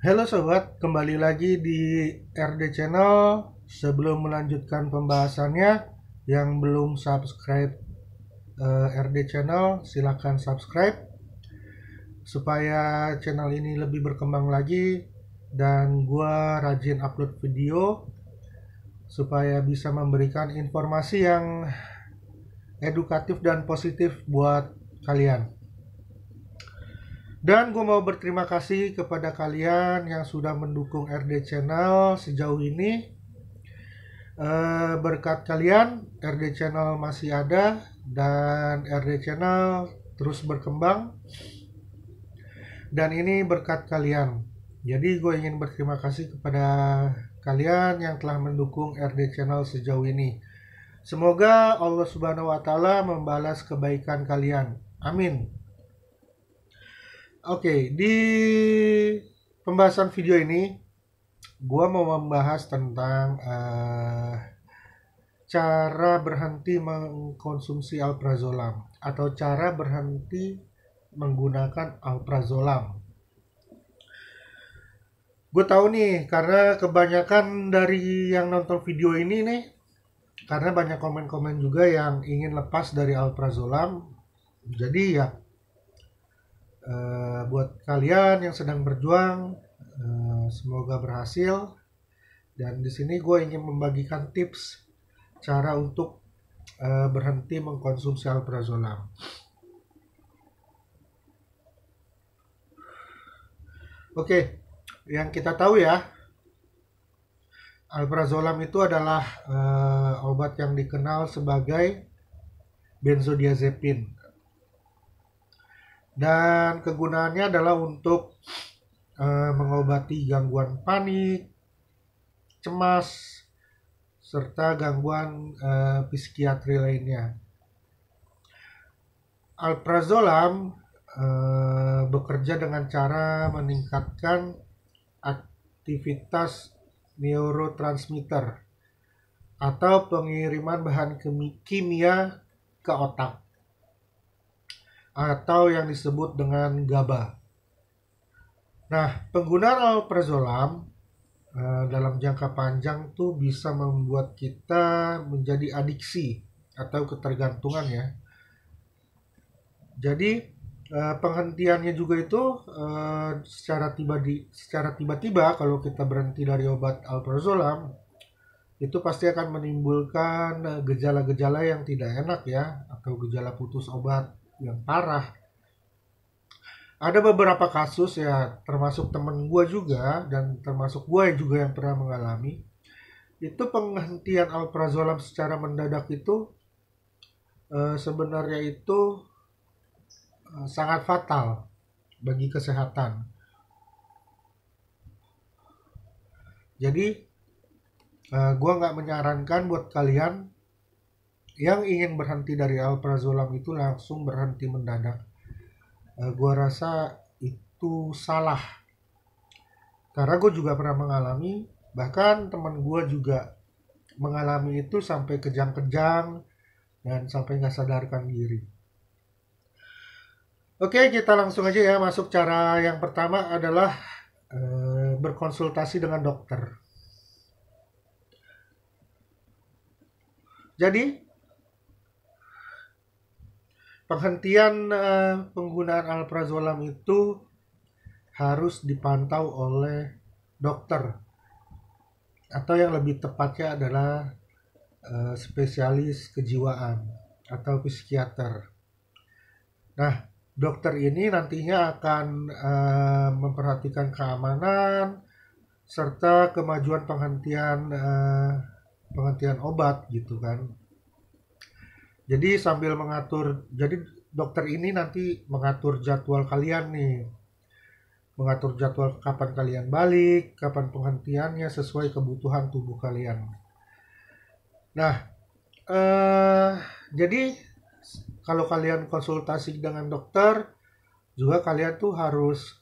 Halo sobat, kembali lagi di RD Channel. Sebelum melanjutkan pembahasannya, yang belum subscribe RD Channel, silakan subscribe supaya channel ini lebih berkembang lagi dan gua rajin upload video supaya bisa memberikan informasi yang edukatif dan positif buat kalian. Dan gue mau berterima kasih kepada kalian yang sudah mendukung RD Channel sejauh ini. Berkat kalian, RD Channel masih ada dan RD Channel terus berkembang. Dan ini berkat kalian. Jadi gue ingin berterima kasih kepada kalian yang telah mendukung RD Channel sejauh ini. Semoga Allah Subhanahu wa Ta'ala membalas kebaikan kalian. Amin. Oke, di pembahasan video ini gua mau membahas tentang cara berhenti mengkonsumsi alprazolam atau cara berhenti menggunakan alprazolam. Gue tahu nih karena kebanyakan dari yang nonton video ini nih, karena banyak komen-komen juga yang ingin lepas dari alprazolam. Jadi ya buat kalian yang sedang berjuang, semoga berhasil. Dan di sini gue ingin membagikan tips cara untuk berhenti mengkonsumsi alprazolam. Oke, yang kita tahu ya, alprazolam itu adalah obat yang dikenal sebagai benzodiazepin. Dan kegunaannya adalah untuk mengobati gangguan panik, cemas, serta gangguan psikiatri lainnya. Alprazolam bekerja dengan cara meningkatkan aktivitas neurotransmitter atau pengiriman bahan kimia ke otak atau yang disebut dengan GABA. Nah, penggunaan alprazolam dalam jangka panjang tuh bisa membuat kita menjadi adiksi atau ketergantungan ya. Jadi penghentiannya juga itu secara tiba-tiba kalau kita berhenti dari obat alprazolam itu pasti akan menimbulkan gejala-gejala yang tidak enak ya, atau gejala putus obat yang parah. Ada beberapa kasus ya, termasuk temen gue juga dan termasuk gue juga yang pernah mengalami. Itu penghentian alprazolam secara mendadak itu sebenarnya itu sangat fatal bagi kesehatan. Jadi gue nggak menyarankan buat kalian yang ingin berhenti dari alprazolam itu langsung berhenti mendadak. Gue rasa itu salah. Karena gue juga pernah mengalami, bahkan teman gue juga mengalami itu sampai kejang-kejang dan sampai nggak sadarkan diri. Oke, kita langsung aja ya masuk. Cara yang pertama adalah berkonsultasi dengan dokter. Jadi, penghentian penggunaan alprazolam itu harus dipantau oleh dokter, atau yang lebih tepatnya adalah spesialis kejiwaan atau psikiater. Nah, dokter ini nantinya akan memperhatikan keamanan serta kemajuan penghentian obat gitu kan. Jadi jadi dokter ini nanti mengatur jadwal kalian nih, mengatur jadwal kapan kalian balik, kapan penghentiannya sesuai kebutuhan tubuh kalian. Nah, eh, jadi kalau kalian konsultasi dengan dokter, juga kalian tuh harus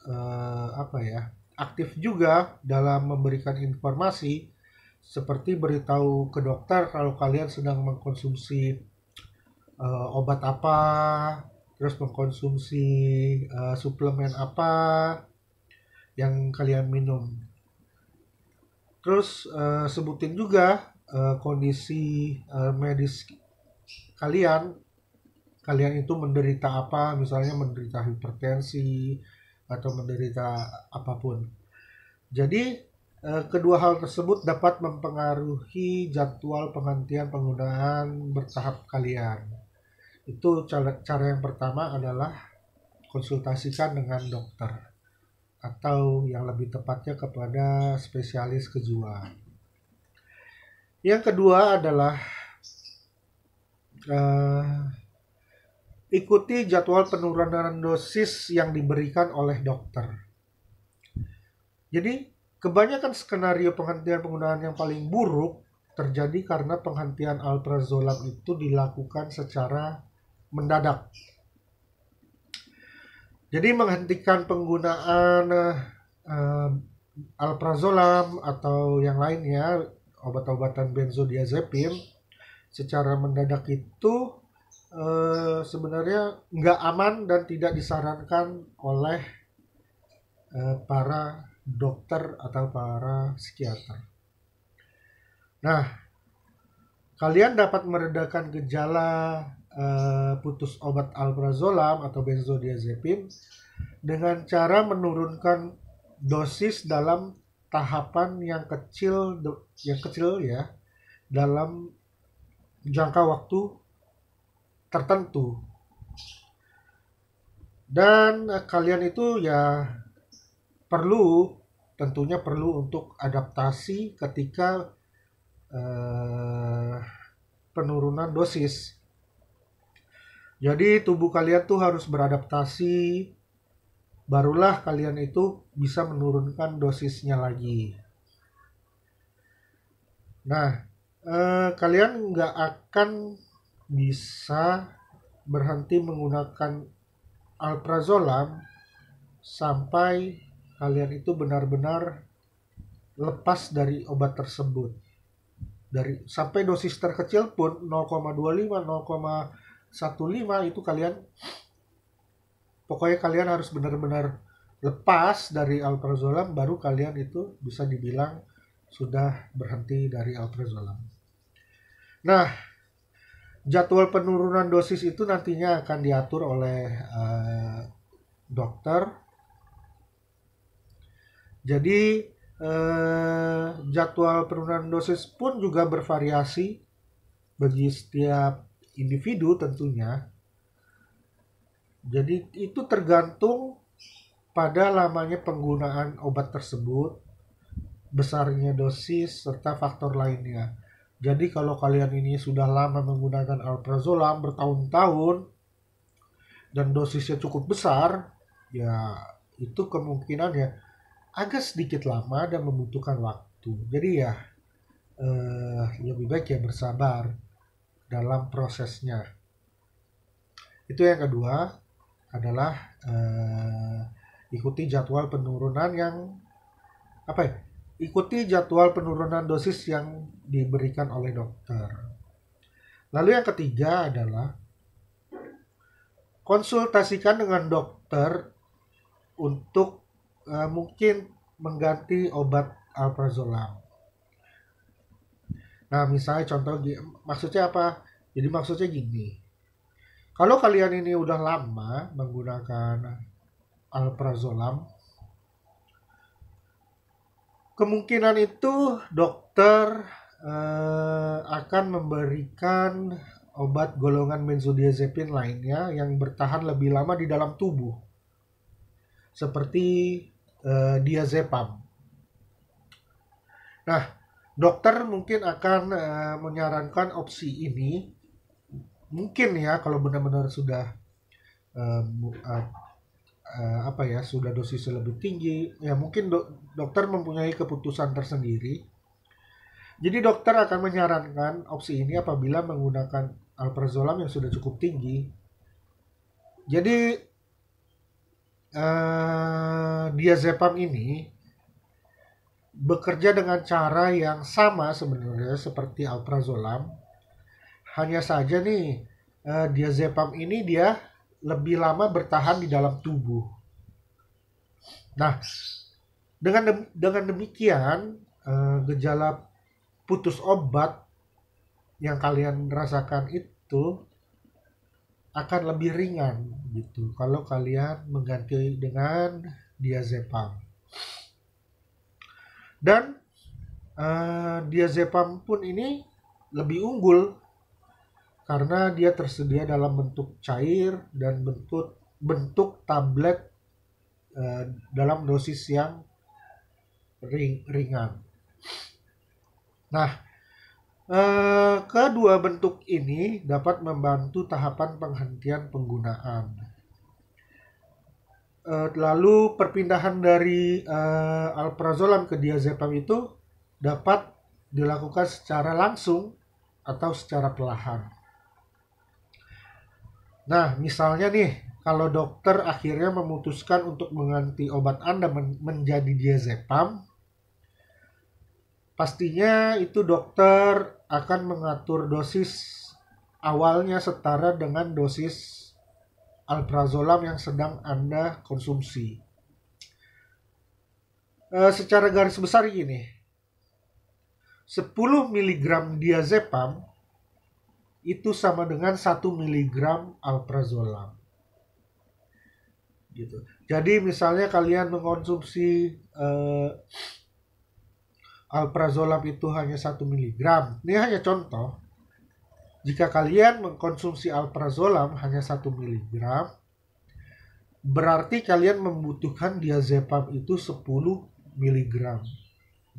aktif juga dalam memberikan informasi, seperti beritahu ke dokter kalau kalian sedang mengkonsumsi obat apa, terus mengkonsumsi suplemen apa, yang kalian minum. Terus sebutin juga kondisi medis kalian. Kalian itu menderita apa, misalnya menderita hipertensi atau menderita apapun. Jadi kedua hal tersebut dapat mempengaruhi jadwal penghentian penggunaan bertahap kalian. Itu cara yang pertama adalah konsultasikan dengan dokter atau yang lebih tepatnya kepada spesialis kejiwaan. Yang kedua adalah ikuti jadwal penurunan dosis yang diberikan oleh dokter. Jadi, kebanyakan skenario penghentian penggunaan yang paling buruk terjadi karena penghentian alprazolam itu dilakukan secara mendadak. Jadi, menghentikan penggunaan alprazolam atau yang lainnya, obat-obatan benzodiazepin, secara mendadak itu sebenarnya nggak aman dan tidak disarankan oleh para dokter atau para psikiater. Nah, kalian dapat meredakan gejala putus obat alprazolam atau benzodiazepin dengan cara menurunkan dosis dalam tahapan yang kecil ya, dalam jangka waktu tertentu. Dan kalian itu ya tentunya perlu untuk adaptasi ketika penurunan dosis. Jadi tubuh kalian tuh harus beradaptasi, barulah kalian itu bisa menurunkan dosisnya lagi. Nah, kalian nggak akan bisa berhenti menggunakan alprazolam sampai kalian itu benar-benar lepas dari obat tersebut. Sampai dosis terkecil pun 0,25, 0,15 itu pokoknya kalian harus benar-benar lepas dari alprazolam, baru kalian itu bisa dibilang sudah berhenti dari alprazolam. Nah, jadwal penurunan dosis itu nantinya akan diatur oleh dokter. Jadi jadwal penurunan dosis pun juga bervariasi bagi setiap individu tentunya. Jadi itu tergantung pada lamanya penggunaan obat tersebut, besarnya dosis, serta faktor lainnya. Jadi kalau kalian ini sudah lama menggunakan alprazolam bertahun-tahun dan dosisnya cukup besar, ya itu kemungkinannya agak sedikit lama dan membutuhkan waktu. Jadi ya lebih baik ya bersabar dalam prosesnya. Itu yang kedua adalah ikuti jadwal penurunan ikuti jadwal penurunan dosis yang diberikan oleh dokter. Lalu yang ketiga adalah konsultasikan dengan dokter untuk mungkin mengganti obat alprazolam. Nah, misalnya contoh, maksudnya apa? Jadi maksudnya gini, kalau kalian ini udah lama menggunakan alprazolam, kemungkinan itu dokter akan memberikan obat golongan benzodiazepin lainnya yang bertahan lebih lama di dalam tubuh, seperti diazepam. Nah, dokter mungkin akan menyarankan opsi ini, mungkin ya kalau benar-benar sudah sudah dosisnya lebih tinggi, ya mungkin dokter mempunyai keputusan tersendiri. Jadi dokter akan menyarankan opsi ini apabila menggunakan alprazolam yang sudah cukup tinggi. Jadi diazepam ini bekerja dengan cara yang sama sebenarnya seperti alprazolam. Hanya saja nih diazepam ini dia lebih lama bertahan di dalam tubuh. Nah, Dengan demikian, gejala putus obat yang kalian rasakan itu akan lebih ringan gitu kalau kalian mengganti dengan diazepam. Dan diazepam pun ini lebih unggul karena dia tersedia dalam bentuk cair dan bentuk tablet dalam dosis yang ringan. Nah, kedua bentuk ini dapat membantu tahapan penghentian penggunaan. Lalu perpindahan dari alprazolam ke diazepam itu dapat dilakukan secara langsung atau secara perlahan. Nah, misalnya nih, kalau dokter akhirnya memutuskan untuk mengganti obat Anda menjadi diazepam, pastinya itu dokter akan mengatur dosis awalnya setara dengan dosis alprazolam yang sedang Anda konsumsi. Secara garis besar gini, 10 mg diazepam itu sama dengan 1 mg alprazolam. Gitu. Jadi misalnya kalian mengkonsumsi alprazolam itu hanya 1 mg. Ini hanya contoh. Jika kalian mengkonsumsi alprazolam hanya 1 mg, berarti kalian membutuhkan diazepam itu 10 mg.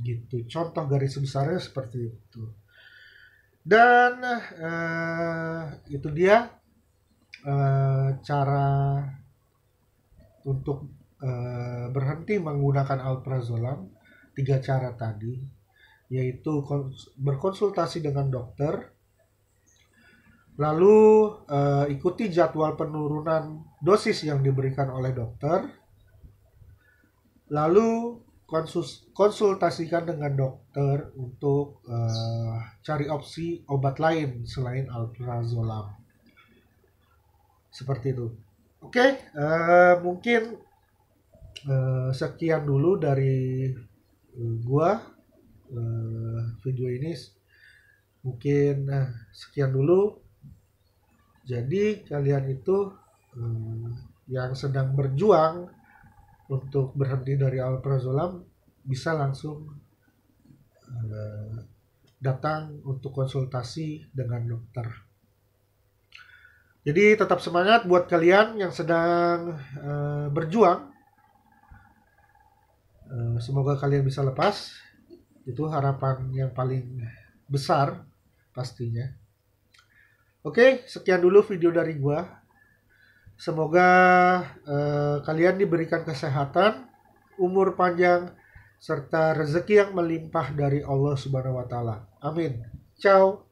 Gitu. Contoh garis besarnya seperti itu. Dan itu dia cara untuk berhenti menggunakan alprazolam. 3 cara tadi, yaitu berkonsultasi dengan dokter, lalu ikuti jadwal penurunan dosis yang diberikan oleh dokter, lalu konsultasikan dengan dokter untuk cari opsi obat lain selain alprazolam. Seperti itu. Oke, mungkin sekian dulu dari gua video ini. Mungkin sekian dulu. Jadi kalian itu yang sedang berjuang untuk berhenti dari alprazolam bisa langsung datang untuk konsultasi dengan dokter. Jadi tetap semangat buat kalian yang sedang berjuang. Semoga kalian bisa lepas. Itu harapan yang paling besar pastinya. Oke, sekian dulu video dari gua. Semoga kalian diberikan kesehatan, umur panjang, serta rezeki yang melimpah dari Allah Subhanahu wa Ta'ala. Amin. Ciao.